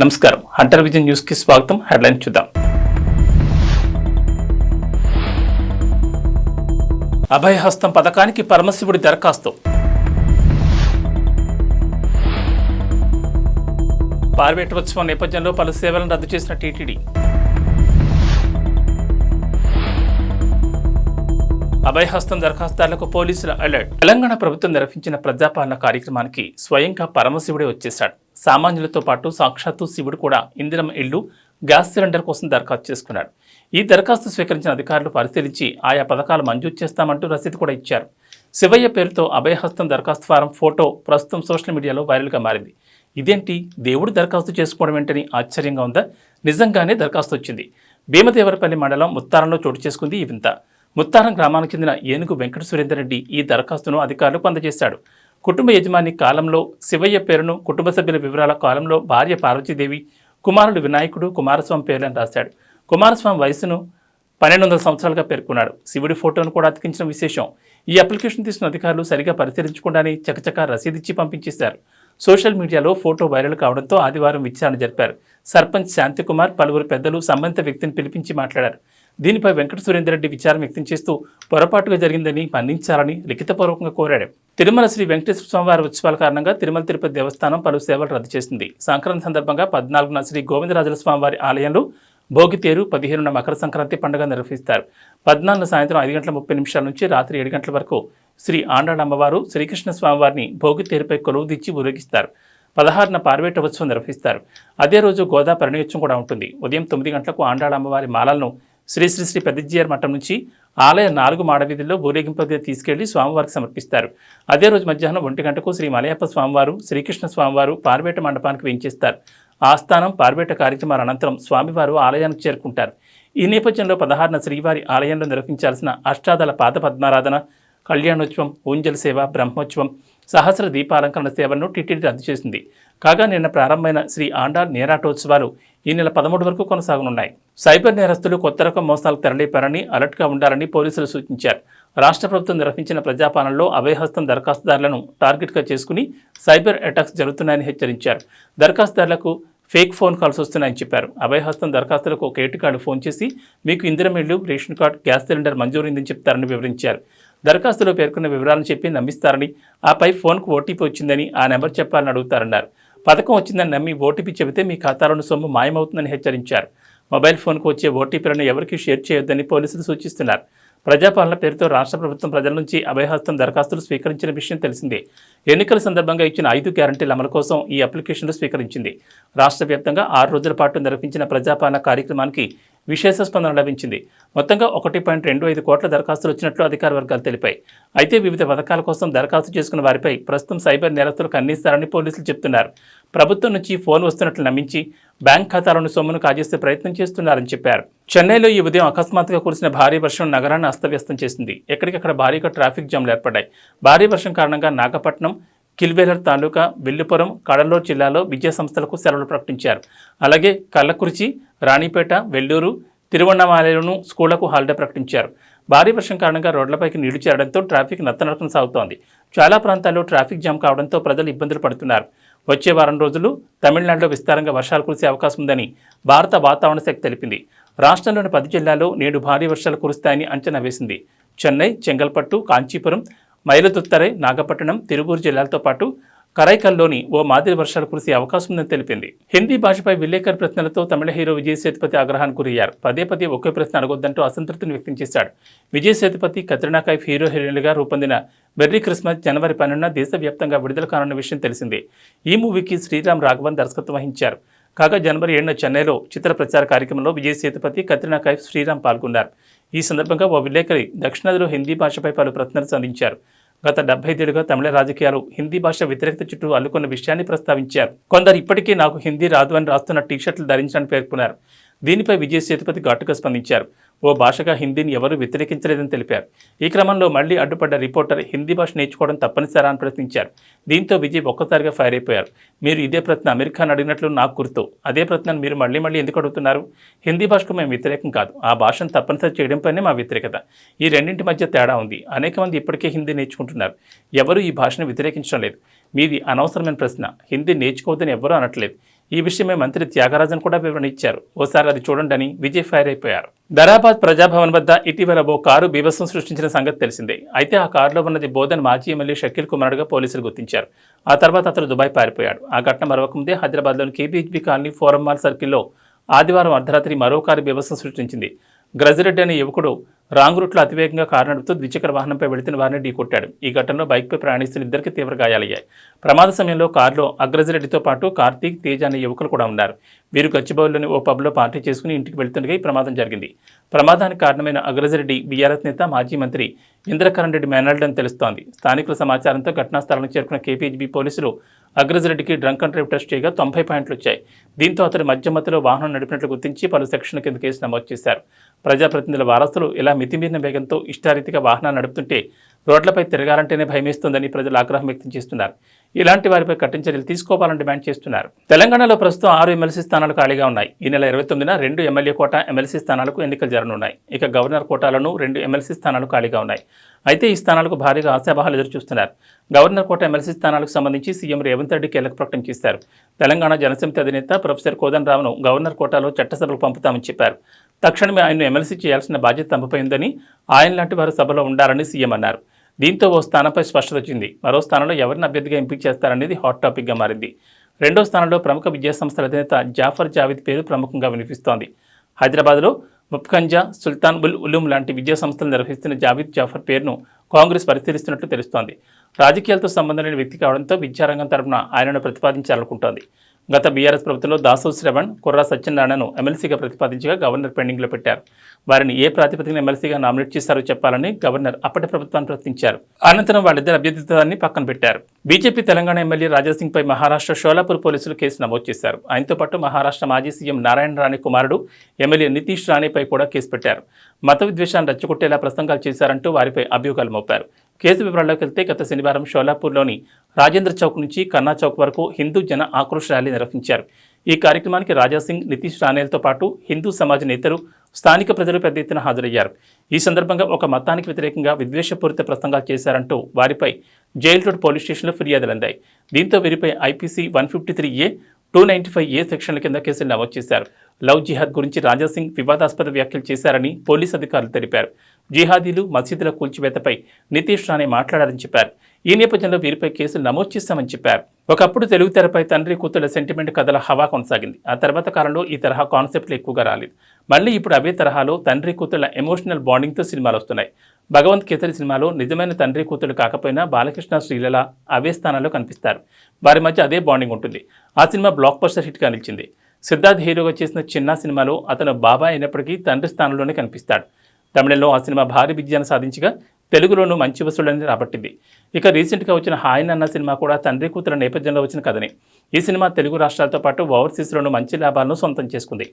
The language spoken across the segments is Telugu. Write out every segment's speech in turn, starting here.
నమస్కారం హంటర్ విజన్ న్యూస్ కి స్వాగతం. హెడ్లైన్ చూద్దాం. అభయహస్తం పథకానికి పరమశివుడి దరఖాస్తు. పార్వేటోత్సవం నేపథ్యంలో పలు సేవలను రద్దు చేసిన టీటీడీ. అభయహస్తం దరఖాస్తుదారులకు పోలీసుల అలర్ట్. తెలంగాణ ప్రభుత్వం నిర్వహించిన ప్రజాపాలన కార్యక్రమానికి స్వయంగా పరమశివుడే వచ్చేశాడు. సామాన్యులతో పాటు సాక్షాత్తు శివుడు కూడా ఇందిరమ్మ ఇళ్లు, గ్యాస్ సిలిండర్ కోసం దరఖాస్తు చేసుకున్నాడు. ఈ దరఖాస్తు స్వీకరించిన అధికారులు పరిశీలించి ఆయా పథకాలు మంజూరు చేస్తామంటూ రసీదు కూడా ఇచ్చారు. శివయ్య పేరుతో అభయహస్తం దరఖాస్తు ఫారం ఫోటో ప్రస్తుతం సోషల్ మీడియాలో వైరల్గా మారింది. ఇదేంటి, దేవుడు దరఖాస్తు చేసుకోవడం ఏంటని ఆశ్చర్యంగా ఉందా? నిజంగానే దరఖాస్తు వచ్చింది. భీమదేవరపల్లి మండలం ముత్తారంలో చోటు చేసుకుంది ఈ వింత. ముత్తారం గ్రామానికి చెందిన ఏనుగు వెంకట సురేందర్ రెడ్డి ఈ దరఖాస్తును అధికారులకు అందజేశాడు. కుటుంబ యజమాని కాలంలో శివయ్య పేరును, కుటుంబ సభ్యుల వివరాల కాలంలో భార్య పార్వతీదేవి, కుమారుడు వినాయకుడు, కుమారస్వామి పేర్లను రాశాడు. కుమారస్వామి వయసును 1200 సంవత్సరాలుగా పేర్కొన్నాడు. శివుడి ఫోటోను కూడా అతికించిన విశేషం. ఈ అప్లికేషన్ తీసుకున్న అధికారులు సరిగా పరిశీలించకుండానే చకచకా రసీదిచ్చి పంపించేశారు. సోషల్ మీడియాలో ఫోటో వైరల్ కావడంతో ఆదివారం విచారణ జరిపారు. సర్పంచ్ శాంతికుమార్, పలువురు పెద్దలు సంబంధిత వ్యక్తిని పిలిపించి మాట్లాడారు. దీనిపై వెంకట సురేందర్ రెడ్డి విచారం వ్యక్తం చేస్తూ పొరపాటుగా జరిగిందని మన్నించాలని లిఖితపూర్వకంగా కోరాడు. తిరుమల శ్రీ వెంకటేశ్వర స్వామివారి ఉత్సవాల కారణంగా తిరుమల తిరుపతి దేవస్థానం పలు సేవలు రద్దు చేసింది. సంక్రాంతి సందర్భంగా 14న శ్రీ గోవిందరాజుల స్వామివారి ఆలయంలో భోగితేరు, 15న మకర సంక్రాంతి పండుగ నిర్వహిస్తారు. 14న సాయంత్రం 5:30 నుంచి రాత్రి 7 గంటల వరకు శ్రీ ఆండాళమ్మవారు, శ్రీకృష్ణ స్వామివారిని భోగితేరుపై కొలువుదీర్చి ఊరేగిస్తారు. 16న పార్వేటోత్సవం నిర్వహిస్తారు. అదే రోజు గోదా పరిణయోత్సవం కూడా ఉంటుంది. ఉదయం 9 గంటలకు ఆండాళమ్మవారి మాలలను శ్రీ శ్రీ శ్రీ పెద్దజీఆర్ మఠం నుంచి ఆలయ 4 మాడవీధుల్లో ఊరేగింపుగా తీసుకెళ్లి స్వామివారికి సమర్పిస్తారు. అదే రోజు మధ్యాహ్నం 1 గంటకు శ్రీ మలయప్ప స్వామివారు, శ్రీకృష్ణ స్వామివారు పార్వేట మండపానికి వేయించేస్తారు. ఆస్థానం, పార్వేట కార్యక్రమాల అనంతరం స్వామివారు ఆలయానికి చేరుకుంటారు. ఈ నేపథ్యంలో 16న శ్రీవారి ఆలయంలో నిర్వహించాల్సిన అష్టాదళ పాద పద్మారాధన, కళ్యాణోత్సవం, ఊంజల్ సేవ, బ్రహ్మోత్సవం, సహస్ర దీపాలంకరణ సేవలను టీటీడీ రద్దు చేసింది. కాగా నిన్న ప్రారంభమైన శ్రీ ఆండాళ్ నేరాటోత్సవాలు ఈ నెల 13 వరకు కొనసాగనున్నాయి. సైబర్ నేరస్తులు కొత్త రకం మోసాలకు తెరలేపారని, అలర్ట్గా ఉండాలని పోలీసులు సూచించారు. రాష్ట్ర ప్రభుత్వం నిర్వహించిన ప్రజాపాలనలో అభయహస్తం దరఖాస్తుదారులను టార్గెట్గా చేసుకుని సైబర్ అటాక్స్ జరుగుతున్నాయని హెచ్చరించారు. దరఖాస్తుదారులకు ఫేక్ ఫోన్ కాల్స్ వస్తున్నాయని చెప్పారు. అభయహస్తం దరఖాస్తులకు ఒక ఏటికాడు ఫోన్ చేసి మీకు ఇందిరమ్మ ఇళ్లు, రేషన్ కార్డు, గ్యాస్ సిలిండర్ మంజూరైందని చెప్తారని వివరించారు. దరఖాస్తులో పేర్కొన్న వివరాలను చెప్పి నమ్మిస్తారని, ఆపై ఫోన్కు ఓటీపీ వచ్చిందని ఆ నెంబర్ చెప్పాలని అడుగుతారన్నారు. పథకం వచ్చిందని నమ్మి ఓటీపీ చెబితే మీ ఖాతాలోని సొమ్ము మాయమవుతుందని హెచ్చరించారు. మొబైల్ ఫోన్కు వచ్చే ఓటీపీలను ఎవరికీ షేర్ చేయొద్దని పోలీసులు సూచిస్తున్నారు. ప్రజాపాలన పేరుతో రాష్ట్ర ప్రభుత్వం ప్రజల నుంచి అభయహస్తం దరఖాస్తులు స్వీకరించిన విషయం తెలిసిందే. ఎన్నికల సందర్భంగా ఇచ్చిన 5 గ్యారంటీల అమలు కోసం ఈ అప్లికేషన్లు స్వీకరించింది. రాష్ట్ర వ్యాప్తంగా 6 రోజుల పాటు నిర్వహించిన ప్రజాపాలన కార్యక్రమానికి విశేష స్పందన లభించింది. మొత్తంగా 1.25 కోట్ల దరఖాస్తులు వచ్చినట్లు అధికార వర్గాలు తెలిపాయి. అయితే వివిధ పథకాల కోసం దరఖాస్తు చేసుకున్న వారిపై ప్రస్తుతం సైబర్ నేరస్తులు కన్నేస్తారని పోలీసులు చెబుతున్నారు. ప్రభుత్వం నుంచి ఫోన్ వస్తున్నట్లు నమ్మించి బ్యాంక్ ఖాతాలోని సొమ్మును కాజేసే ప్రయత్నం చేస్తున్నారని చెప్పారు. చెన్నైలో ఈ ఉదయం అకస్మాత్తుగా కురిసిన భారీ వర్షం నగరాన్ని అస్తవ్యస్తం చేసింది. ఎక్కడికక్కడ భారీగా ట్రాఫిక్ జామ్లు ఏర్పడ్డాయి. భారీ వర్షం కారణంగా నాగపట్నం, కిల్బేలర్ తాలూకా, విల్లుపురం, కడలూరు జిల్లాలో విద్యా సంస్థలకు సెలవులు ప్రకటించారు. అలాగే కల్లకురిచి, రాణిపేట, వెల్లూరు, తిరువണ്ണామలైలోనూ స్కూళ్లకు హాలిడే ప్రకటించారు. భారీ వర్షం కారణంగా రోడ్లపైకి నీళ్లు చేరడంతో ట్రాఫిక్ నత్తనడకన సాగుతోంది. చాలా ప్రాంతాల్లో ట్రాఫిక్ జామ్ కావడంతో ప్రజలు ఇబ్బందులు పడుతున్నారు. వచ్చే వారం రోజులు తమిళనాడులో విస్తారంగా వర్షాలు కురిసే అవకాశం ఉందని భారత వాతావరణ శాఖ తెలిపింది. రాష్ట్రంలోని 10 జిల్లాల్లో నేడు భారీ వర్షాలు కురుస్తాయని అంచనా వేసింది. చెన్నై, చెంగల్పట్టు, కాంచీపురం, మైలదుత్తరై, నాగపట్టణం, తిరువూరు జిల్లాలతో పాటు కరైకల్లోని ఓ మాదిరి వర్షాలు కురిసే అవకాశం ఉందని తెలిపింది. హిందీ భాషపై విలేకరు ప్రశ్నలతో తమిళ హీరో విజయ్ సేతుపతి ఆగ్రహానికి గురయ్యారు. పదే ఒకే ప్రశ్న అడగొద్దంటూ అసంతృప్తిని వ్యక్తం చేశాడు. విజయ్ సేతుపతి, కత్రినా కైఫ్ హీరో హీరోయిన్లుగా రూపొందిన మెర్రీ క్రిస్మస్ జనవరి 12న దేశవ్యాప్తంగా విడుదల కానున్న విషయం తెలిసిందే. ఈ మూవీకి శ్రీరామ్ రాఘవన్ దర్శకత్వం వహించారు. కాగా జనవరి 7న చెన్నైలో చిత్ర ప్రచార కార్యక్రమంలో విజయ్ సేతుపతి, కత్రినా కైఫ్, శ్రీరామ్ పాల్గొన్నారు. ఈ సందర్భంగా ఓ విలేకరి దక్షిణాదిలో హిందీ భాషపై పలు ప్రశ్నలు సంధించారు. గత 75 ఏళ్లుగా తమిళ రాజకీయాలు హిందీ భాష వ్యతిరేకత చుట్టూ అల్లుకున్న విషయాన్ని ప్రస్తావించారు. కొందరు ఇప్పటికీ నాకు హిందీ రాదు అని రాస్తున్న టీషర్ట్లు ధరించాలని పేర్కొన్నారు. దీనిపై విజయ్ సేతుపతి ఘాటుగా స్పందించారు. ఓ భాషగా హిందీని ఎవరూ వ్యతిరేకించలేదని తెలిపారు. ఈ క్రమంలో మళ్లీ అడ్డుపడ్డ రిపోర్టర్ హిందీ భాష నేర్చుకోవడం తప్పనిసరా అని ప్రశ్నించారు. దీంతో విజయ్ ఒక్కసారిగా ఫైర్ అయిపోయారు. మీరు ఇదే ప్రశ్న అమీర్ ఖాన్ అడిగినట్లు నాకు గుర్తు. అదే ప్రశ్నను మీరు మళ్లీ ఎందుకు అడుగుతున్నారు? హిందీ భాషకు మేము వ్యతిరేకం కాదు. ఆ భాషను తప్పనిసరి చేయడంపైనే మా వ్యతిరేకత. ఈ రెండింటి మధ్య తేడా ఉంది. అనేక మంది ఇప్పటికే హిందీ నేర్చుకుంటున్నారు. ఎవరూ ఈ భాషను వ్యతిరేకించడం లేదు. మీది అనవసరమైన ప్రశ్న. హిందీ నేర్చుకోవద్దని ఎవ్వరూ అనట్లేదు. ఈ విషయమే మంత్రి త్యాగరాజన్ కూడా వివరణ ఇచ్చారు. ఓసారి అది చూడండి అని విజయ్ ఫైర్ అయిపోయారు. ధరాబాద్ ప్రజాభవన్ వద్ద ఇటీవల ఓ కారు బీభత్సం సృష్టించిన సంగతి తెలిసిందే. అయితే ఆ కారులో ఉన్నది బోధన్ మాజీ ఎమ్మెల్యే షకీల్ కుమార్గా పోలీసులు గుర్తించారు. ఆ తర్వాత అతను దుబాయ్ పారిపోయాడు. ఆ ఘటన మరొకముందే హైదరాబాద్లోని కేబీహెచ్బీ కాలనీ ఫోరం మాల్ సర్కిల్లో ఆదివారం అర్ధరాత్రి మరో కారు బీభత్సం సృష్టించింది. గ్రజిరెడ్డి అనే యువకుడు రాంగ్ రూట్లో అతివేగంగా కారు నడుపుతూ ద్విచక్ర వాహనంపై వెళుతున్న వారిని ఢీకొట్టాడు. ఈ ఘటనలో బైక్పై ప్రయాణిస్తున్న ఇద్దరికి తీవ్ర గాయాలయ్యాయి. ప్రమాద సమయంలో కారులో అగ్రజిరెడ్డితో పాటు కార్తీక్, తేజ్ అనే యువకులు కూడా ఉన్నారు. వీరు గచ్చిబౌలిలోని ఓ పబ్లో పార్టీ చేసుకుని ఇంటికి వెళ్తుండగా ఈ ప్రమాదం జరిగింది. ప్రమాదానికి కారణమైన అగ్రజిరెడ్డి బీఆర్ఎస్ నేత మాజీ మంత్రి ఇంద్రకరణ్ రెడ్డి మేనల్డ్ అని తెలుస్తోంది. స్థానికుల సమాచారంతో ఘటనా స్థలానికి చేరుకున్న కేపీహెచ్బీ పోలీసులు అగ్రజిరెడ్డికి డ్రంక్ అండ్ డ్రైవ్ టెస్ట్ చేయగా 90 పాయింట్లు వచ్చాయి. దీంతో అతడు మధ్యమతిలో వాహనం నడిపినట్లు గుర్తించి పలు సెక్షన్ల కింద కేసు నమోదు చేశారు. ప్రజాప్రతినిధుల వారసులు ఇలా మితిమీరిన వేగంతో ఇష్టారీతిగా వాహనాలు నడుపుతుంటే రోడ్లపై తిరగాలంటేనే భయమేస్తోందని ప్రజలు ఆగ్రహం వ్యక్తం చేస్తున్నారు. ఇలాంటి వారిపై కఠిన చర్యలు తీసుకోవాలని డిమాండ్ చేస్తున్నారు. తెలంగాణలో ప్రస్తుతం 6 ఎమ్మెల్సీ స్థానాలు ఖాళీగా ఉన్నాయి. ఈ నెల 29న 2 ఎమ్మెల్యే కోటా ఎమ్మెల్సీ స్థానాలకు ఎన్నికలు జరగనున్నాయి. ఇక గవర్నర్ కోటాలను 2 ఎమ్మెల్సీ స్థానాలు ఖాళీగా ఉన్నాయి. అయితే ఈ స్థానాలకు భారీగా ఆశాభావాలు ఎదురుచూస్తున్నారు. గవర్నర్ కోట ఎమ్మెల్సీ స్థానాలకు సంబంధించి సీఎం రేవంత్ రెడ్డి కీలక ప్రకటన చేశారు. తెలంగాణ జనసమితి అధినేత ప్రొఫెసర్ కోదండరామ్ను గవర్నర్ కోటాలో చట్టసభలకు పంపుతామని చెప్పారు. తక్షణమే ఆయన్ను ఎమ్మెల్సీ చేయాల్సిన బాధ్యత తమపై ఉందని, ఆయన లాంటి వారు సభలో ఉండాలని సీఎం అన్నారు. దీంతో ఓ స్థానంపై స్పష్టత వచ్చింది. మరో స్థానంలో ఎవరిని అభ్యర్థిగా ఎంపిక చేస్తారనేది హాట్ టాపిక్గా మారింది. రెండో స్థానంలో ప్రముఖ విద్యాసంస్థల అధినేత జాఫర్ జావీద్ పేరు ప్రముఖంగా వినిపిస్తోంది. హైదరాబాద్లో ముప్కంజా, సుల్తాన్ ఉల్ ఉలూమ్ లాంటి విద్యా సంస్థలు నిర్వహిస్తున్న జావీద్ జాఫర్ పేరును కాంగ్రెస్ పరిశీలిస్తున్నట్లు తెలుస్తోంది. రాజకీయాలతో సంబంధం లేని వ్యక్తి కావడంతో విద్యారంగం తరపున ఆయనను ప్రతిపాదించాలనుకుంటోంది. గత బీఆర్ఎస్ ప్రభుత్వంలో దాసు శ్రవణ్, కుర్రా సత్యనారాయణను ఎమ్మెల్సీగా ప్రతిపాదించగా గవర్నర్ పెండింగ్లో పెట్టారు. వారిని ఏ ప్రాతిపదికన ఎమ్మెల్సీగా నామినేట్ చేశారో చెప్పాలని గవర్నర్ అప్పటి ప్రభుత్వాన్ని ప్రశ్నించారు. అనంతరం వాళ్ళిద్దరు అభ్యర్థిత్వాన్ని పక్కన పెట్టారు. బీజేపీ తెలంగాణ ఎమ్మెల్యే రాజాసింగ్పై మహారాష్ట్ర షోలాపూర్ పోలీసులు కేసు నమోదు చేశారు. ఆయనతో పాటు మహారాష్ట్ర మాజీ సీఎం నారాయణ రాణే కుమారుడు ఎమ్మెల్యే నితీష్ రాణేపై కూడా కేసు పెట్టారు. మత విద్వేషాన్ని రెచ్చగొట్టేలా ప్రసంగాలు చేశారంటూ వారిపై అభియోగాలు మోపారు. కేసు వివరాల్లోకి వెళ్తే గత శనివారం షోలాపూర్లోని రాజేంద్ర చౌక్ నుంచి కన్నా చౌక్ వరకు హిందూ జన ఆక్రోష్ ర్యాలీ నిర్వహించారు. ఈ కార్యక్రమానికి రాజాసింగ్, నితీష్ రాణేలతో పాటు హిందూ సమాజ నేతలు, స్థానిక ప్రజలు పెద్ద ఎత్తున హాజరయ్యారు. ఈ సందర్భంగా ఒక మతానికి వ్యతిరేకంగా విద్వేషపూరిత ప్రసంగాలు చేశారంటూ వారిపై జైల్ రోడ్ పోలీస్ స్టేషన్లో ఫిర్యాదులు అందాయి. దీంతో వీరిపై ఐపీసీ 153A, 295A సెక్షన్ల కింద కేసులు నమోదు చేశారు. లవ్ జిహాద్ గురించి రాజాసింగ్ వివాదాస్పద వ్యాఖ్యలు చేశారని పోలీసు అధికారులు తెలిపారు. జిహాదీలు, మసీదుల కూల్చివేతపై నితీష్ రాణే మాట్లాడారని చెప్పారు. ఈ నేపథ్యంలో వీరిపై కేసులు నమోదు చేశామని చెప్పారు. ఒకప్పుడు తెలుగు తెరపై తండ్రి కూతుళ్ల సెంటిమెంట్ కథల హవా కొనసాగింది. ఆ తర్వాత కాలంలో ఈ తరహా కాన్సెప్ట్లు ఎక్కువగా రాలేదు. మళ్ళీ ఇప్పుడు అవే తరహాలో తండ్రి కూతుళ్ల ఎమోషనల్ బాండింగ్తో సినిమాలు వస్తున్నాయి. భగవంత్ కేసరి సినిమాలో నిజమైన తండ్రి కూతురు కాకపోయినా బాలకృష్ణ, శ్రీలల అవే స్థానాల్లో కనిపిస్తారు. వారి మధ్య అదే బాండింగ్ ఉంటుంది. ఆ సినిమా బ్లాక్ బస్టర్ హిట్గా నిలిచింది. సిద్ధార్థ్ హీరోగా చేసిన చిన్న సినిమాలో అతను బాబాయ్ అయినప్పటికీ తండ్రి స్థానంలోనే కనిపిస్తాడు. తమిళంలో ఆ సినిమా భారీ విజయాన్ని సాధించగా తెలుగులోనూ మంచి వసూళ్లని రాబట్టింది. ఇక రీసెంట్గా వచ్చిన హాయ్ అన్న సినిమా కూడా తండ్రి కూతుర నేపథ్యంలో వచ్చిన కథనే. ఈ సినిమా తెలుగు రాష్ట్రాలతో పాటు ఓవర్సీస్లోనూ మంచి లాభాలను సొంతం చేసుకుంది.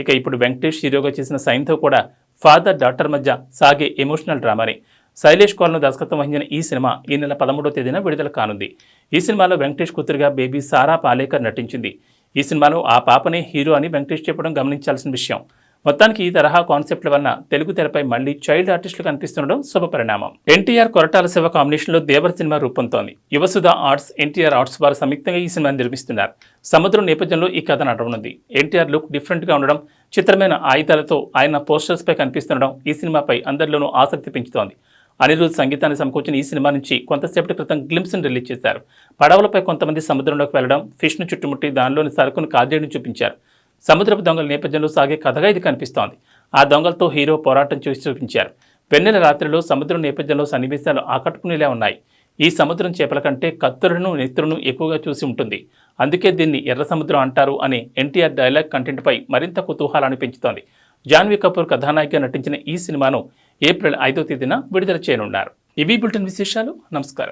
ఇక ఇప్పుడు వెంకటేష్ హీరోగా చేసిన సైన్తో కూడా ఫాదర్ డాటర్ మధ్య సాగే ఎమోషనల్ డ్రామాని. శైలేష్ కోల్ను దర్శకత్వం వహించిన ఈ సినిమా ఈ నెల 13వ తేదీన విడుదల కానుంది. ఈ సినిమాలో వెంకటేష్ కూతురుగా బేబీ సారా పాలేకర్ నటించింది. ఈ సినిమాలో ఆ పాపనే హీరో అని వెంకటేష్ చెప్పడం గమనించాల్సిన విషయం. మొత్తానికి ఈ తరహా కాన్సెప్ట్ల వలన తెలుగు తెరపై మళ్లీ చైల్డ్ ఆర్టిస్టులు కనిపిస్తుండడం శుభపరిణామం. ఎన్టీఆర్, కొరటాల శివ కాంబినేషన్లో దేవర్ సినిమా రూపొందుతోంది. యువసుధ ఆర్ట్స్, ఎన్టీఆర్ ఆర్ట్స్ వారు సంయుక్తంగా ఈ సినిమాని నిర్మిస్తున్నారు. సముద్రం నేపథ్యంలో ఈ కథ నడవనుంది. ఎన్టీఆర్ లుక్ డిఫరెంట్గా ఉండడం, చిత్రమైన ఆయుధాలతో ఆయన పోస్టర్స్పై కనిపిస్తుండడం ఈ సినిమాపై అందరిలోనూ ఆసక్తి పెంచుతోంది. అనిరుద్ సంగీతాన్ని సమకూర్చిన ఈ సినిమా నుంచి కొంతసేపటి క్రితం గ్లింప్స్ని రిలీజ్ చేశారు. పడవలపై కొంతమంది సముద్రంలోకి వెళ్లడం, ఫిష్ను చుట్టుముట్టి దానిలోని సరుకును కాజేయడం చూపించారు. సముద్రపు దొంగల నేపథ్యంలో సాగే కథగా ఇది కనిపిస్తోంది. ఆ దొంగలతో హీరో పోరాటం చేసి చూపించారు. వెన్నెల రాత్రిలో సముద్రం నేపథ్యంలో సన్నివేశాలు ఆకట్టుకునేలా ఉన్నాయి. ఈ సముద్రం చేపల కంటే కత్తులను, నెత్తులను ఎక్కువగా చూసి ఉంటుంది. అందుకే దీన్ని ఎర్ర సముద్రం అంటారు అనే ఎన్టీఆర్ డైలాగ్ కంటెంట్పై మరింత కుతూహలాన్ని పెంచుతోంది. జాన్వీ కపూర్ కథానాయికగా నటించిన ఈ సినిమాను ఏప్రిల్ 5వ తేదీన విడుదల చేయనున్నారు. ఇవి బులెటిన్ విశేషాలు. నమస్కారం.